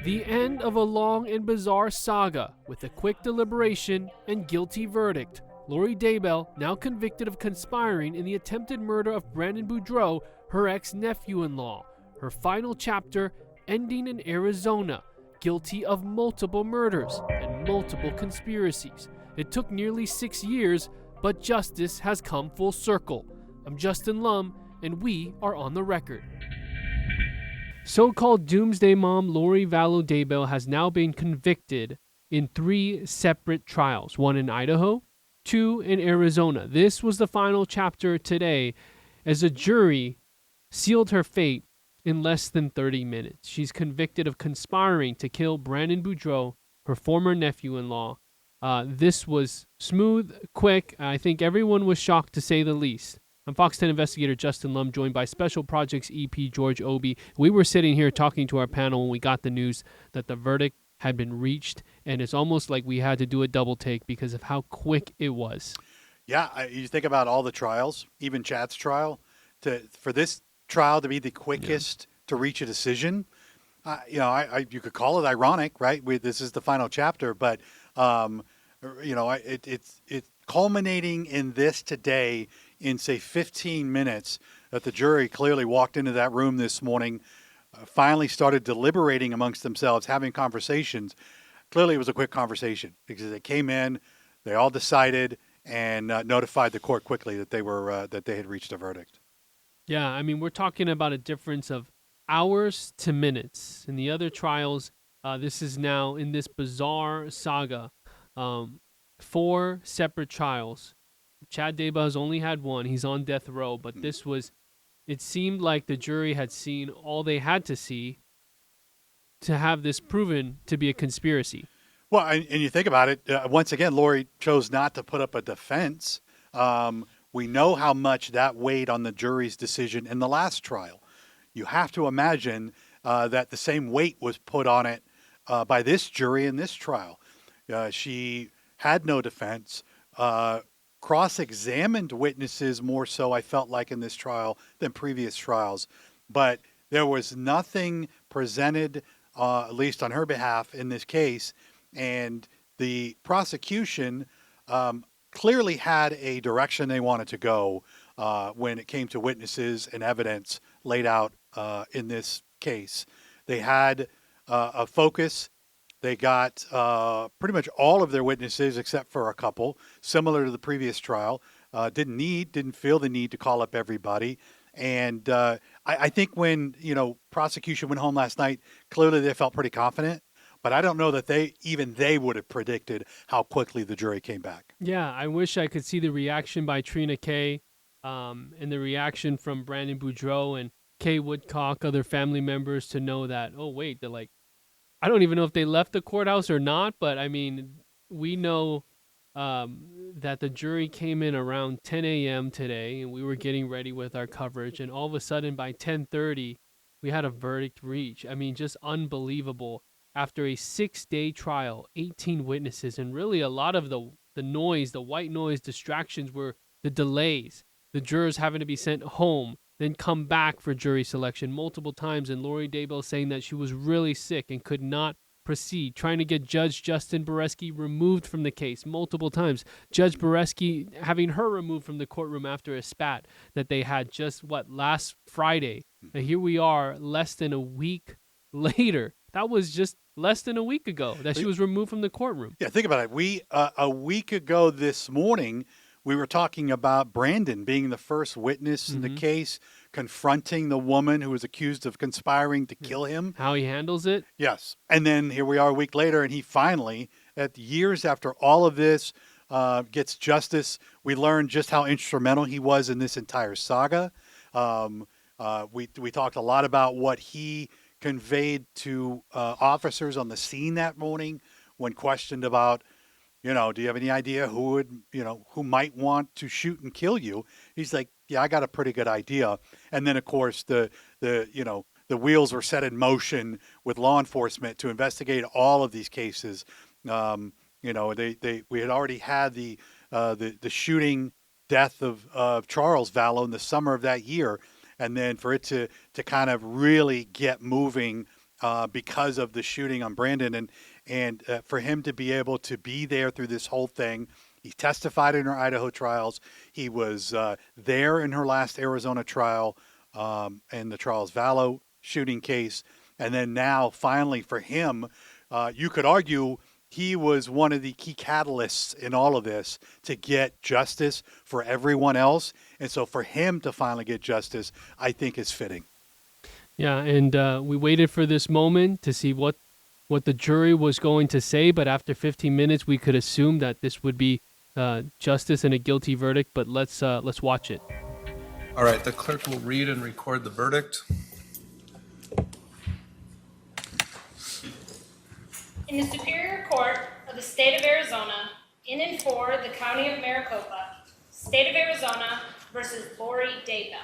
The end of a long and bizarre saga with a quick deliberation and guilty verdict. Lori Daybell, now convicted of conspiring in the attempted murder of Brandon Boudreaux, her ex-nephew-in-law. Her final chapter ending in Arizona, guilty of multiple murders and multiple conspiracies. It took nearly 6 years, but justice has come full circle. I'm Justin Lum, and we are on the record. So-called doomsday mom Lori Vallow Daybell has now been convicted in 3 separate trials, 1 in Idaho, 2 in Arizona. This was the final chapter today as a jury sealed her fate in less than 30 minutes. She's convicted of conspiring to kill Brandon Boudreaux, her former nephew-in-law. This was smooth, quick. I think everyone was shocked, to say the least. I'm Fox 10 investigator Justin Lum, joined by Special Projects EP George Obi. We were sitting here talking to our panel when we got the news that the verdict had been reached, and it's almost like we had to do a double take because of how quick it was. Yeah, you think about all the trials, even Chad's trial, for this trial to be the quickest to reach a decision. You could call it ironic, right? This is the final chapter, but it's culminating in this today in, say, 15 minutes that the jury clearly walked into that room this morning, finally started deliberating amongst themselves, having conversations. Clearly, it was a quick conversation because they came in, they all decided, and notified the court quickly that they had reached a verdict. Yeah, I mean, we're talking about a difference of hours to minutes. In the other trials, this is now in this bizarre saga, 4 separate trials. Chad Daybell has only had 1. He's on death row, but it seemed like the jury had seen all they had to see to have this proven to be a conspiracy. Well, and you think about it, once again, Lori chose not to put up a defense. We know how much that weighed on the jury's decision in the last trial. You have to imagine that the same weight was put on it by this jury in this trial. She had no defense, cross-examined witnesses more so, I felt like, in this trial than previous trials. But there was nothing presented, at least on her behalf in this case. And the prosecution clearly had a direction they wanted to go when it came to witnesses and evidence laid out in this case. They had a focus. They got pretty much all of their witnesses except for a couple, similar to the previous trial. Didn't feel the need to call up everybody. And I think when, prosecution went home last night, clearly they felt pretty confident. But I don't know that they would have predicted how quickly the jury came back. Yeah, I wish I could see the reaction by Trina Kay and the reaction from Brandon Boudreaux and Kay Woodcock, other family members, to know that, oh, wait, they're like, I don't even know if they left the courthouse or not, but I mean, we know that the jury came in around 10 a.m. today, and we were getting ready with our coverage, and all of a sudden by 10:30, we had a verdict reach. I mean, just unbelievable. After a 6-day trial, 18 witnesses, and really a lot of the noise, the white noise distractions were the delays, the jurors having to be sent home, then come back for jury selection multiple times, and Lori Daybell saying that she was really sick and could not proceed, trying to get Judge Justin Boureaux removed from the case multiple times. Judge Boureaux having her removed from the courtroom after a spat that they had just, last Friday. And here we are less than a week later. That was just less than a week ago that she was removed from the courtroom. Yeah, think about it. A week ago this morning, we were talking about Brandon being the first witness in the case, confronting the woman who was accused of conspiring to kill him. How he handles it. Yes. And then here we are a week later, and he finally, at years after all of this, gets justice. We learned just how instrumental he was in this entire saga. We talked a lot about what he conveyed to officers on the scene that morning when questioned about, do you have any idea who might want to shoot and kill you? He's like, yeah, I got a pretty good idea. And then, of course, the wheels were set in motion with law enforcement to investigate all of these cases. We had already had the shooting death of Charles Vallow in the summer of that year. And then for it to kind of really get moving because of the shooting on Brandon, and for him to be able to be there through this whole thing. He testified in her Idaho trials. He was there in her last Arizona trial, in the Charles Vallow shooting case. And then now, finally, for him, you could argue he was one of the key catalysts in all of this to get justice for everyone else. And so for him to finally get justice, I think is fitting. Yeah, and we waited for this moment to see what the jury was going to say, but after 15 minutes, we could assume that this would be justice and a guilty verdict. But let's watch it. All right, the clerk will read and record the verdict. In the Superior Court of the State of Arizona, in and for the County of Maricopa, State of Arizona versus Lori Daybell,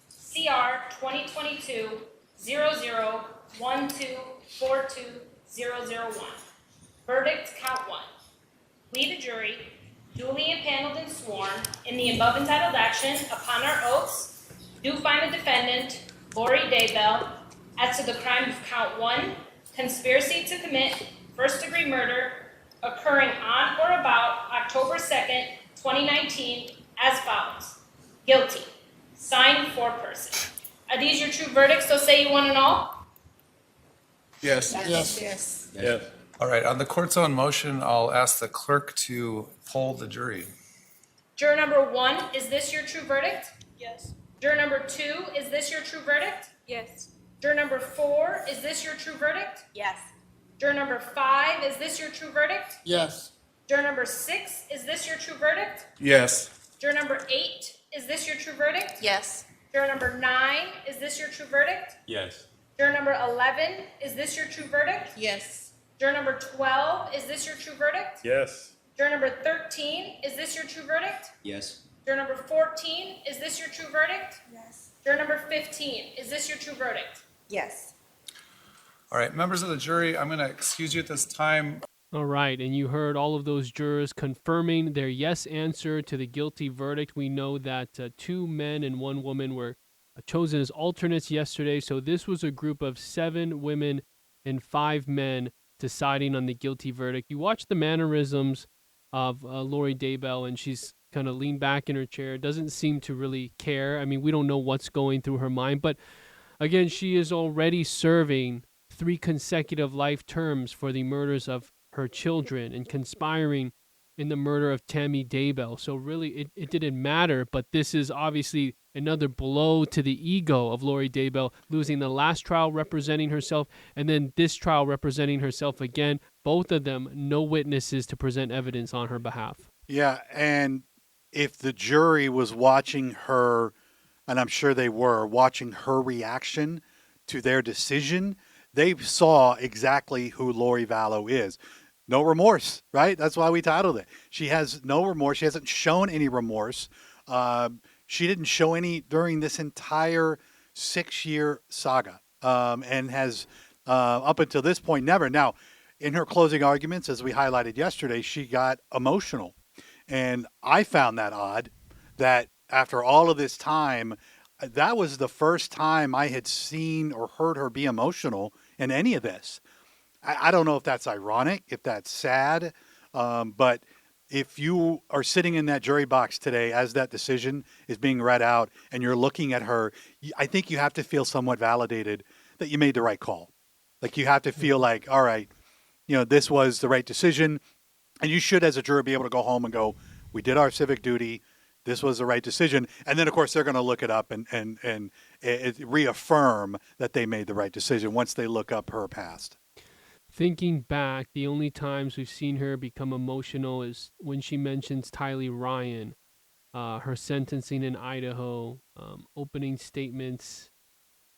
CR 2022-00-1242-001. Verdict count 1. We, the jury, duly impaneled and sworn in the above entitled action upon our oaths, do find the defendant, Lori Daybell, as to the crime of count 1, conspiracy to commit first-degree murder occurring on or about October 2nd, 2019, as follows. Guilty. Signed, foreperson. Are these your true verdicts, so say you one and all? Yes. Yes. All right, on the court's own motion, I'll ask the clerk to poll the jury. Juror number 1, is this your true verdict? Yes. Juror number 2, is this your true verdict? Yes. Juror number 4, is this your true verdict? Yes. Juror number 5, is this your true verdict? Yes. Juror number 6, is this your true verdict? Yes. Juror number 8, is this your true verdict? Yes. Juror number 9, is this your true verdict? Yes. Juror number 11, is this your true verdict? Yes. Juror number 12, is this your true verdict? Yes. Juror number 13, is this your true verdict? Yes. Juror number 14, is this your true verdict? Yes. Juror number 15, is this your true verdict? Yes. All right, members of the jury, I'm going to excuse you at this time. All right, and you heard all of those jurors confirming their yes answer to the guilty verdict. We know that 2 men and 1 woman were chosen as alternates yesterday, so this was a group of 7 women and 5 men deciding on the guilty verdict. You watch the mannerisms of Lori Daybell, and she's kind of leaned back in her chair, doesn't seem to really care. I mean, we don't know what's going through her mind, but again, she is already serving 3 consecutive life terms for the murders of her children and conspiring in the murder of Tammy Daybell. So really, it didn't matter, but this is obviously another blow to the ego of Lori Daybell, losing the last trial representing herself and then this trial representing herself again. Both of them, no witnesses to present evidence on her behalf. Yeah, and if the jury was watching her, and I'm sure they were, watching her reaction to their decision, they saw exactly who Lori Vallow is. No remorse, right? That's why we titled it. She has no remorse. She hasn't shown any remorse. She didn't show any during this entire 6-year saga, and has, up until this point, never. Now, in her closing arguments, as we highlighted yesterday, she got emotional. And I found that odd, that after all of this time, that was the first time I had seen or heard her be emotional in any of this. I don't know if that's ironic, if that's sad, but if you are sitting in that jury box today as that decision is being read out and you're looking at her, I think you have to feel somewhat validated that you made the right call. Like, you have to feel like, all right, this was the right decision. And you should, as a juror, be able to go home and go, we did our civic duty. This was the right decision. And then, of course, they're going to look it up and reaffirm that they made the right decision once they look up her past. Thinking back, the only times we've seen her become emotional is when she mentions Tylee Ryan, her sentencing in Idaho, opening statements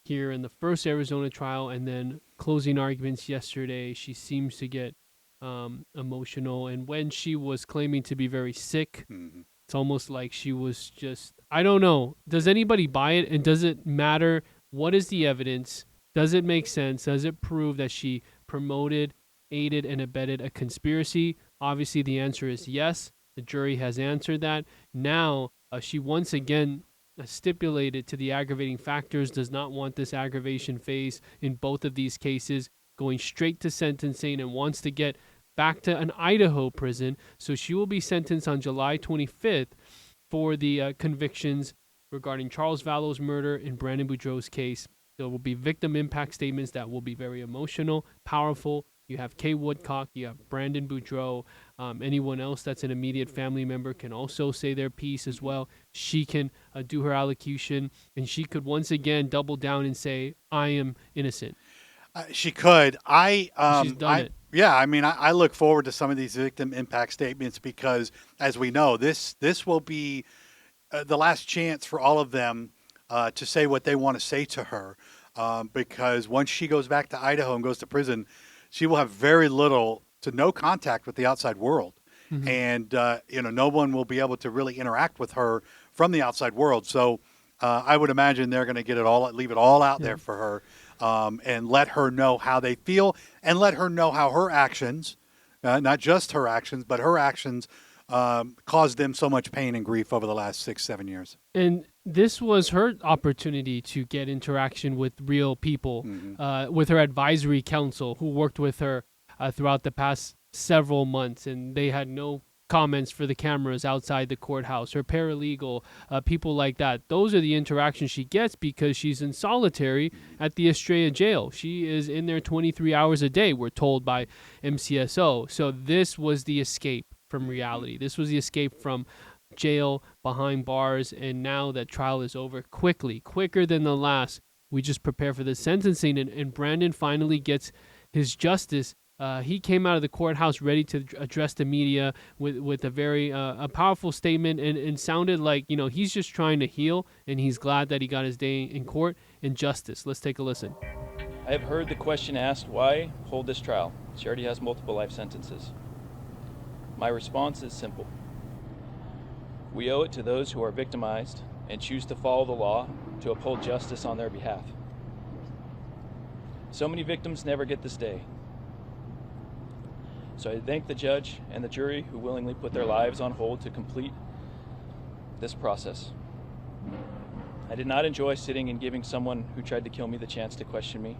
here in the first Arizona trial, and then closing arguments yesterday. She seems to get emotional. And when she was claiming to be very sick, it's almost like she was just, I don't know. Does anybody buy it? And does it matter? What is the evidence? Does it make sense? Does it prove that she promoted, aided, and abetted a conspiracy? Obviously, the answer is yes. The jury has answered that. Now, she once again stipulated to the aggravating factors, does not want this aggravation phase in both of these cases, going straight to sentencing, and wants to get back to an Idaho prison. So she will be sentenced on July 25th for the convictions regarding Charles Vallow's murder and Brandon Boudreaux's case. There will be victim impact statements that will be very emotional, powerful. You have Kay Woodcock, you have Brandon Boudreaux. Anyone else that's an immediate family member can also say their piece as well. She can do her allocution, and she could once again double down and say, I am innocent. She could. She's done it. Yeah, I mean, I look forward to some of these victim impact statements because, as we know, this will be the last chance for all of them to say what they want to say to her. Because once she goes back to Idaho and goes to prison, she will have very little to no contact with the outside world. Mm-hmm. And, no one will be able to really interact with her from the outside world. So I would imagine they're going to leave it all out there for her. And let her know how they feel, and let her know how her actions, not just her actions, but her actions caused them so much pain and grief over the last 6-7 years. And this was her opportunity to get interaction with real people, with her advisory council who worked with her throughout the past several months, and they had no comments for the cameras outside the courthouse, her paralegal, people like that. Those are the interactions she gets because she's in solitary at the Estrella jail. She is in there 23 hours a day, we're told by MCSO. So this was the escape from reality. This was the escape from jail behind bars, and now that trial is over, quicker than the last, we just prepare for the sentencing, and Brandon finally gets his justice. He came out of the courthouse ready to address the media with a very a powerful statement, and sounded like, he's just trying to heal, and he's glad that he got his day in court and justice. Let's take a listen. I have heard the question asked, why hold this trial? She already has multiple life sentences. My response is simple. We owe it to those who are victimized and choose to follow the law to uphold justice on their behalf. So many victims never get this day. So I thank the judge and the jury who willingly put their lives on hold to complete this process. I did not enjoy sitting and giving someone who tried to kill me the chance to question me,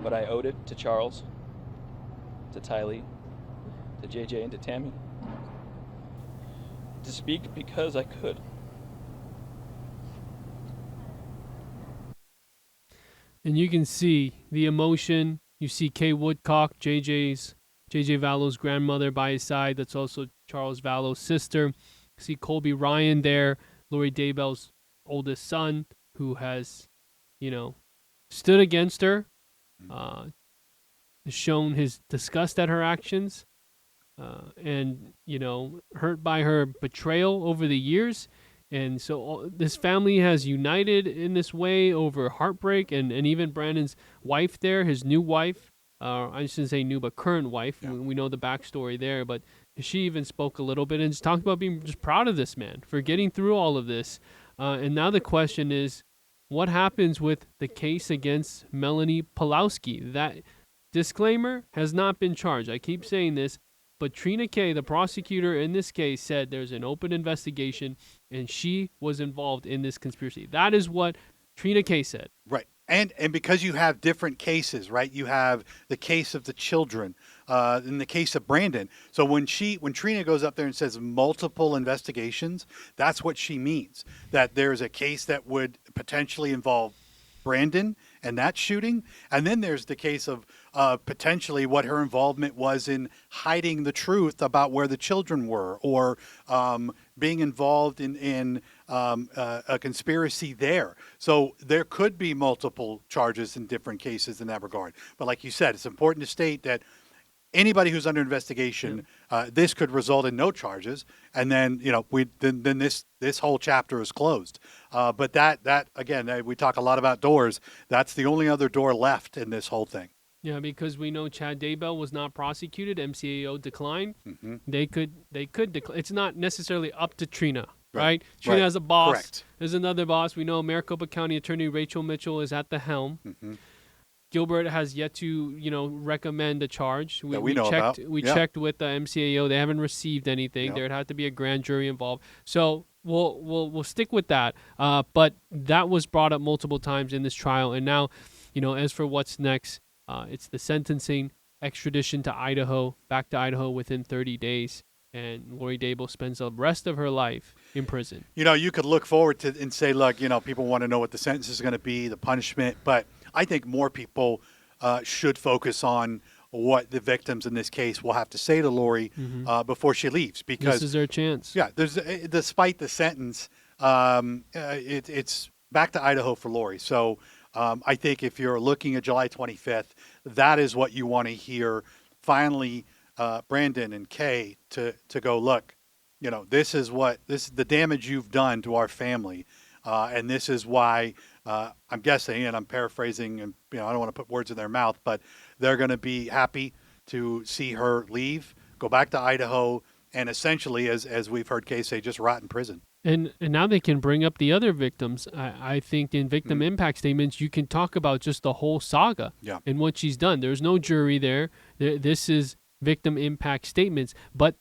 but I owed it to Charles, to Tylee, to JJ, and to Tammy to speak because I could. And you can see the emotion. You see Kay Woodcock, JJ Vallow's grandmother by his side. That's also Charles Vallow's sister. You see Colby Ryan there, Lori Daybell's oldest son, who has, stood against her, shown his disgust at her actions, and, hurt by her betrayal over the years. And so this family has united in this way over heartbreak, and even Brandon's wife there, his new wife, I shouldn't say new, but current wife. Yeah. We know the backstory there, but she even spoke a little bit and just talked about being just proud of this man for getting through all of this. And now the question is, what happens with the case against Melanie Pawlowski? That disclaimer has not been charged. I keep saying this, but Trina Kay, the prosecutor in this case, said there's an open investigation and she was involved in this conspiracy. That is what Trina Kay said. Right. And because you have different cases, right? You have the case of the children, in the case of Brandon. So when Trina goes up there and says multiple investigations, that's what she means. That there's a case that would potentially involve Brandon and that shooting, and then there's the case of potentially what her involvement was in hiding the truth about where the children were, or being involved in a conspiracy there. So there could be multiple charges in different cases in that regard. But like you said, it's important to state that anybody who's under investigation, this could result in no charges, and then then this whole chapter is closed. But that again, we talk a lot about doors. That's the only other door left in this whole thing. Yeah, because we know Chad Daybell was not prosecuted. MCAO declined. Mm-hmm. They could decline. It's not necessarily up to Trina, right? Trina has a boss. Correct. There's another boss. We know Maricopa County Attorney Rachel Mitchell is at the helm. Mm-hmm. Gilbert has yet to, recommend a charge. We checked with the MCAO. They haven't received anything. Yep. There'd have to be a grand jury involved. So we'll stick with that. But that was brought up multiple times in this trial, and now, as for what's next, it's the sentencing, extradition to Idaho, back to Idaho within 30 days, and Lori Daybell spends the rest of her life in prison. You could look forward to and say, look, people want to know what the sentence is going to be, the punishment, but I think more people should focus on what the victims in this case will have to say to Lori before she leaves, because This is their chance. yeah, despite the sentence, it's back to Idaho for Lori. So I think if you're looking at July 25th, that is what you want to hear. Finally, Brandon and Kay to go, look, this is the damage you've done to our family, and this is why I'm guessing, and I'm paraphrasing, and I don't want to put words in their mouth, but they're going to be happy to see her leave, go back to Idaho, and essentially, as we've heard Kay say, just rot in prison. And now they can bring up the other victims. I think in victim impact statements, you can talk about just the whole saga and what she's done. There's no jury there. This is victim impact statements. But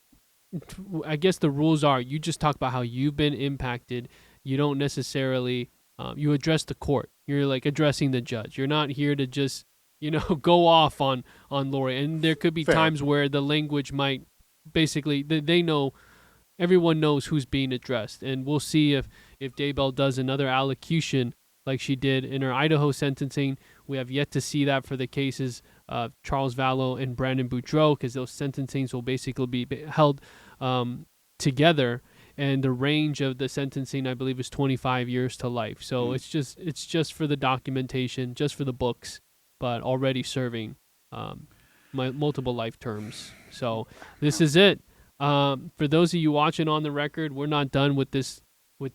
I guess the rules are you just talk about how you've been impacted. You don't necessarily, you address the court. You're like addressing the judge. You're not here to just, go off on Lori. And there could be times where the language might basically, they know, everyone knows who's being addressed. And we'll see if Daybell does another allocution like she did in her Idaho sentencing. We have yet to see that for the cases of Charles Vallow and Brandon Boudreaux, because those sentencings will basically be held together. And the range of the sentencing, I believe, is 25 years to life. So it's just for the documentation, just for the books, but already serving multiple life terms. So this is it. For those of you watching on the record, we're not done with this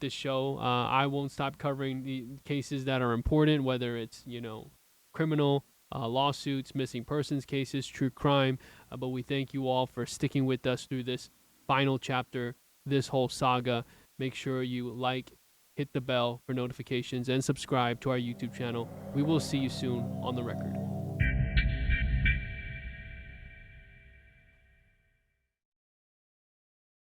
show. I won't stop covering the cases that are important, whether it's criminal lawsuits, missing persons cases, true crime. But we thank you all for sticking with us through this final chapter, this whole saga. Make sure you like, hit the bell for notifications, and subscribe to our YouTube channel. We will see you soon on the record.